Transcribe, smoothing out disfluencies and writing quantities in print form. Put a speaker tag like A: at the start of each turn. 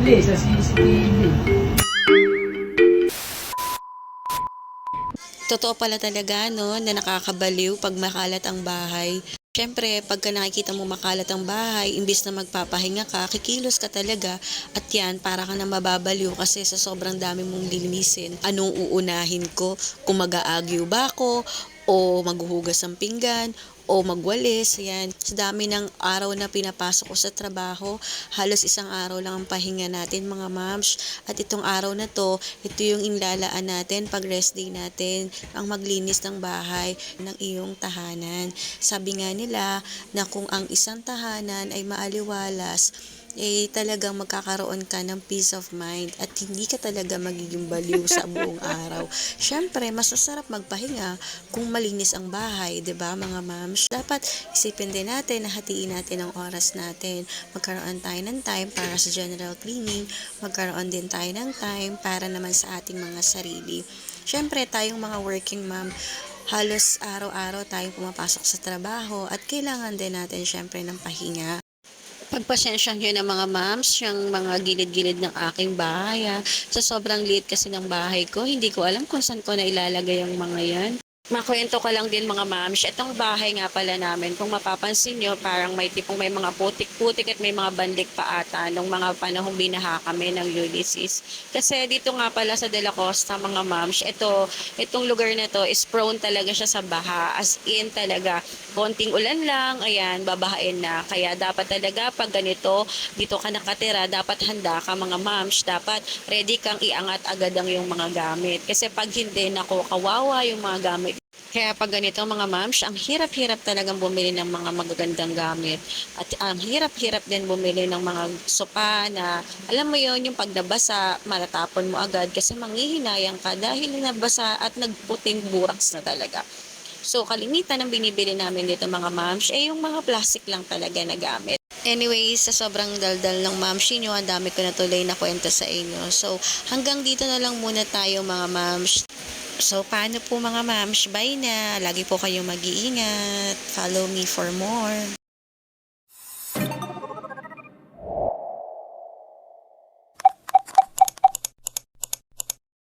A: Hindi, sa CCTV.
B: Totoo pala talaga, no, na nakakabaliw pag makalat ang bahay. Siyempre, pagka nakikita mo makalat ang bahay, imbis na magpapahinga ka, kikilos ka talaga. At yan, para ka na mababaliw kasi sa sobrang dami mong lilinisin. Anong uunahin ko? Kung mag-aagyo ba ako? O maghuhugas ng pinggan? O magwalis? Yan. Sa dami ng araw na pinapasok ko sa trabaho, halos isang araw lang ang pahinga natin mga moms. At itong araw na to, ito yung inlalaan natin pag rest day natin, ang maglinis ng bahay ng iyong tahanan. Sabi nga nila na kung ang isang tahanan ay maaliwalas, talagang magkakaroon ka ng peace of mind at hindi ka talaga magiging baliw sa buong araw. Siyempre, mas masarap magpahinga kung malinis ang bahay, 'di ba mga moms? Dapat isipin din natin na hatiin natin ang oras natin. Magkaroon tayo ng time para sa general cleaning, magkaroon din tayo ng time para naman sa ating mga sarili. Siyempre, tayong mga working mom, halos araw-araw tayong pumapasok sa trabaho at kailangan din natin siyempre ng pahinga. Pagpasensyahan nyo ng mga moms, yung mga gilid-gilid ng aking bahay. Sa sobrang liit kasi ng bahay ko, hindi ko alam kung saan ko na ilalagay ang mga yan. Makwento ko lang din mga moms, itong bahay nga pala namin, kung mapapansin nyo, parang may tipong may mga putik-putik at may mga bandik pa ata nung mga panahong binaha kami ng Ulysses. Kasi dito nga pala sa De La Costa mga moms, itong lugar na to is prone talaga siya sa baha, as in talaga, konting ulan lang, ayan, babahain na. Kaya dapat talaga pag ganito, dito ka nakatira, dapat handa ka mga moms, dapat ready kang iangat agad ang yung mga gamit. Kasi pag hindi, nako, kawawa yung mga gamit. Kaya pag ganito mga moms, ang hirap-hirap talagang bumili ng mga magagandang gamit. At ang hirap-hirap din bumili ng mga sopa na, alam mo yon yung pag nabasa, matatapon mo agad kasi manghihinayang ka dahil nabasa at nagputing buraks na talaga. So, kalimitan ng binibili namin dito mga moms, yung mga plastic lang talaga na gamit. Anyways, sa sobrang daldal ng mamshi nyo, ang dami ko na tuloy na kwento sa inyo. So, hanggang dito na lang muna tayo mga moms. So, paano po mga moms? Bye na. Lagi po kayong mag-iingat. Follow me for more.